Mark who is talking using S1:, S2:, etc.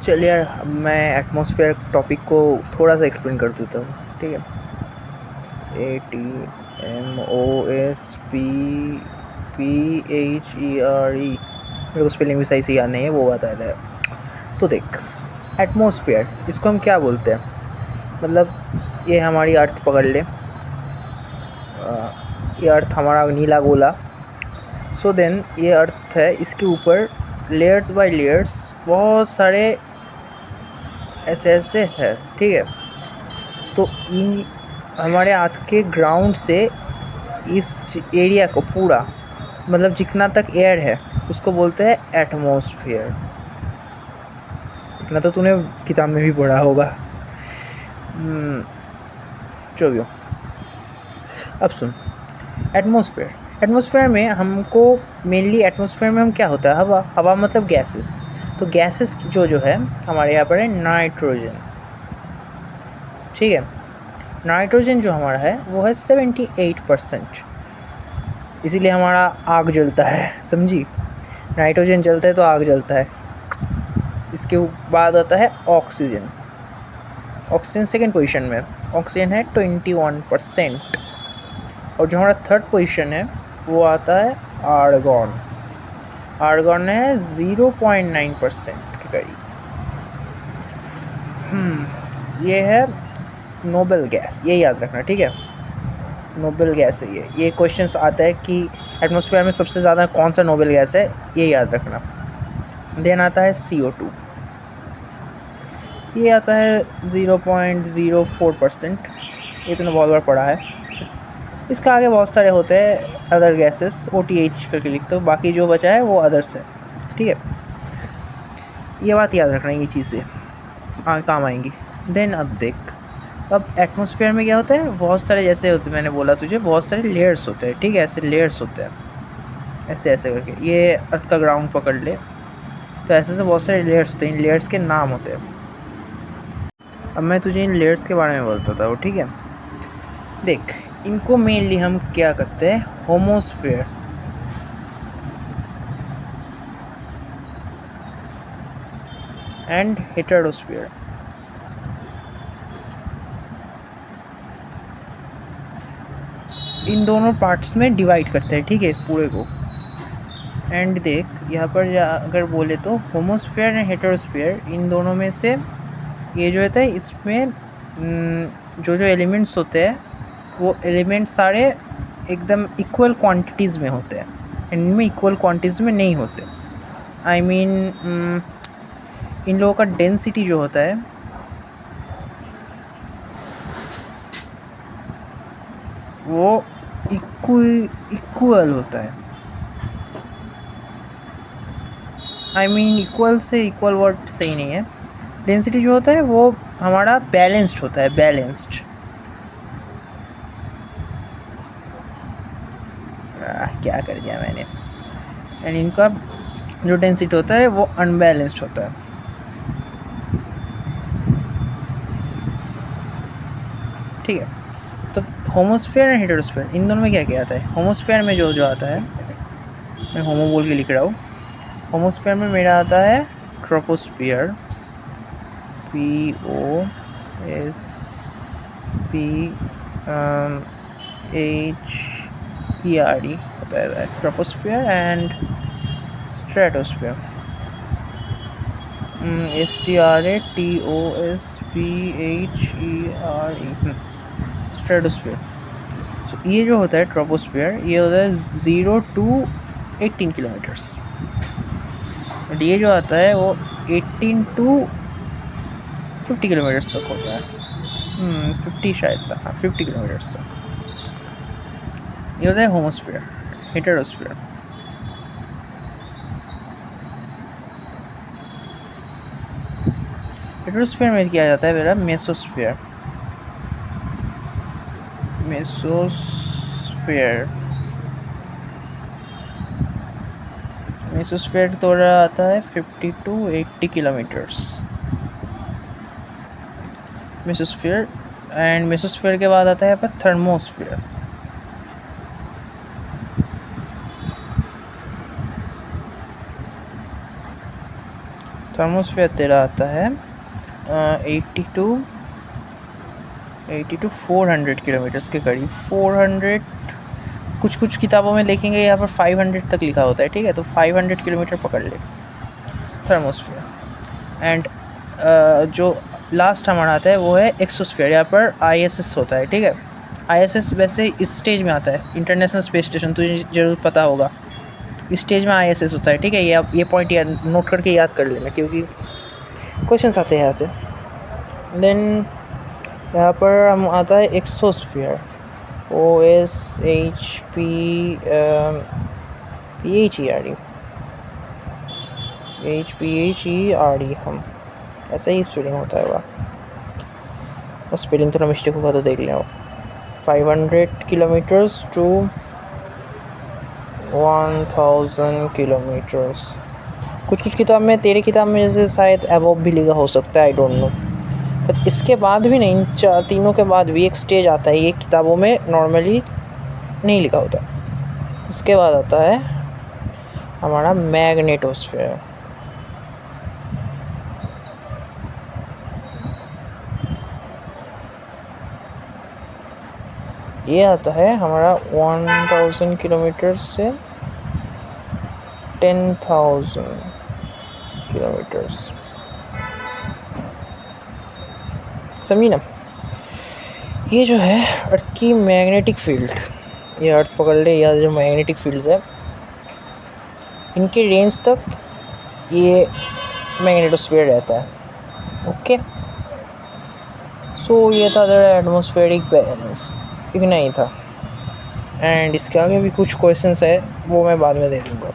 S1: चलिए यार, मैं एटमॉस्फेयर टॉपिक को थोड़ा सा एक्सप्लेन कर देता हूँ, ठीक है। ATMOSPHERE, मेरे को स्पेलिंग भी सही से याद नहीं है, वो बताया है। तो देख, एटमॉस्फेयर इसको हम क्या बोलते हैं, मतलब ये हमारी अर्थ पकड़ ले, ये अर्थ हमारा नीला गोला। सो देन ये अर्थ है, इसके ऊपर लेयर्स बाय लेयर्स बहुत सारे ऐसे ऐसे है, ठीक है। तो इन हमारे अर्थ के ग्राउंड से इस एरिया को पूरा, मतलब जितना तक एयर है उसको बोलते हैं एटमॉस्फेयर। इतना तो तूने किताब में भी पढ़ा होगा। जो भी हो, अब सुन। एटमॉस्फेयर में हमको मेनली, एटमॉस्फेयर में हम क्या होता है, हवा। हवा मतलब गैसेस। तो गैसेस जो है हमारे यहाँ पर है नाइट्रोजन, ठीक है। नाइट्रोजन जो हमारा है वो है 78%, इसीलिए हमारा आग जलता है, समझी। नाइट्रोजन जलता है तो आग जलता है। इसके बाद आता है ऑक्सीजन। ऑक्सीजन सेकेंड पोजीशन में, ऑक्सीजन है 21%। और जो हमारा थर्ड पोजीशन है वो आता है आर्गॉन। आर्गॉन है 0.9% के करीब। ये है नोबल गैस, ये याद रखना, ठीक है। नोबल गैस है ये क्वेश्चंस आता है कि एटमॉस्फेयर में सबसे ज़्यादा कौन सा नोबल गैस है, ये याद रखना। देन आता है CO2, ये आता है 0.04%। ये तूने बहुत बार पढ़ा है। इसका आगे बहुत सारे होते हैं अदर गैसेस, OTH करके लिखते हो, बाकी जो बचा है वो अदर्स है, ठीक है। ये बात याद रखना, ये चीज़ें काम आएंगी। देन अब देख, अब एटमॉस्फेयर में क्या होता है, बहुत सारे जैसे होते, मैंने बोला तुझे बहुत सारे लेयर्स होते हैं, ठीक है। ऐसे लेयर्स होते हैं, ऐसे ऐसे करके। ये अर्थ का ग्राउंड पकड़ ले, तो ऐसे ऐसे बहुत सारे लेयर्स होते हैं, इन लेयर्स के नाम होते हैं। अब मैं तुझे इन लेयर्स के बारे में बोलता था, ठीक है। देख, इनको मेनली हम क्या करते हैं, होमोस्फेयर एंड हेटेरोस्फेयर, इन दोनों पार्ट्स में डिवाइड करते हैं, ठीक है, इस पूरे को। एंड देख, यहाँ पर अगर बोले तो होमोस्फेयर एंड हेटेरोस्फेयर, इन दोनों में से ये जो होता है, इसमें जो जो एलिमेंट्स होते हैं वो एलिमेंट्स सारे एकदम इक्वल क्वांटिटीज़ में होते हैं, इनमें इक्वल क्वांटिटीज़ में नहीं होते। आई मीन इन लोगों का डेंसिटी जो होता है वो इक्वल होता है। आई मीन इक्वल से इक्वल वर्ड सही नहीं है। डेंसिटी जो होता है वो हमारा बैलेंस्ड होता है, बैलेंस्ड। क्या कर दिया मैंने। एंड इनका जो डेंसिटी होता है वो अनबैलेंस्ड होता है, ठीक है। तो होमोस्फेयर एंड हेटेरोस्फेयर, इन दोनों में क्या क्या आता है। होमोस्फेयर में जो जो आता है, मैं होमो बोल के लिख रहा हूँ। होमोस्फेयर में मेरा आता है ट्रोपोस्फियर, POSPHERE होता है troposphere. And stratosphere, STRATOSPHERE, stratosphere. So ये जो होता है ट्रोपोस्फियर, ये होता है 0 to 18 किलोमीटर्स। और ये जो आता है वो 18 to 50 किलोमीटर्स तक होता है। 50 शायद तक, हाँ 50 किलोमीटर्स तक। ये होता है होमोस्फियर। हेटेरोस्फियर, हेटेरोस्फियर में किया जाता है मेरा मेसोस्फियर। मेसोस्फियर थोड़ा आता है 50 to 80 kilometres, mesosphere. And mesosphere के बाद आता है यहाँ पर थर्मोस्फियर। थर्मोस्फीयर तेरा आता है 80 to 400 किलोमीटर्स के करीब। 400 कुछ किताबों में लिखेंगे यहाँ पर 500 तक लिखा होता है, ठीक है, तो 500 किलोमीटर पकड़ ले थर्मोस्फीयर। एंड जो लास्ट हमारा आता है वो है एक्सोस्फीयर, यहाँ पर ISS होता है, ठीक है। ISS वैसे इस स्टेज में आता है, इंटरनेशनल स्पेस स्टेशन, तुझे जरूर पता होगा, इस स्टेज में ISS होता है, ठीक है। ये पॉइंट नोट करके याद कर लेना क्योंकि क्वेश्चंस आते हैं यहाँ से। देन यहाँ पर हम आता है एक्सोस्फीयर, OSHPHERE हम ऐसा ही स्पेलिंग होता है वह, और स्पेलिंग थोड़ा मिस्टेक होगा तो देख लें। 500 किलोमीटर्स टू 1000 किलोमीटर्स। कुछ किताब में, तेरे किताब में जैसे शायद अबव भी लिखा हो सकता है, आई डोंट नो, बट इसके बाद भी नहीं, इन तीनों के बाद भी एक स्टेज आता है, ये किताबों में नॉर्मली नहीं लिखा होता। इसके बाद आता है हमारा मैग्नेटोस्फीयर। ये आता है हमारा 1000 किलोमीटर से 10,000 किलोमीटर्स, समझी ना। ये जो है अर्थ की मैग्नेटिक फील्ड, ये अर्थ पकड़ ले, या जो मैग्नेटिक फील्ड्स है इनके रेंज तक ये मैग्नेटोस्फीयर रहता है। ओके, सो ये था द एटमॉस्फेरिक बैलेंस, इतना ही था। एंड इसके आगे भी कुछ क्वेश्चंस है, वो मैं बाद में दे दूँगा।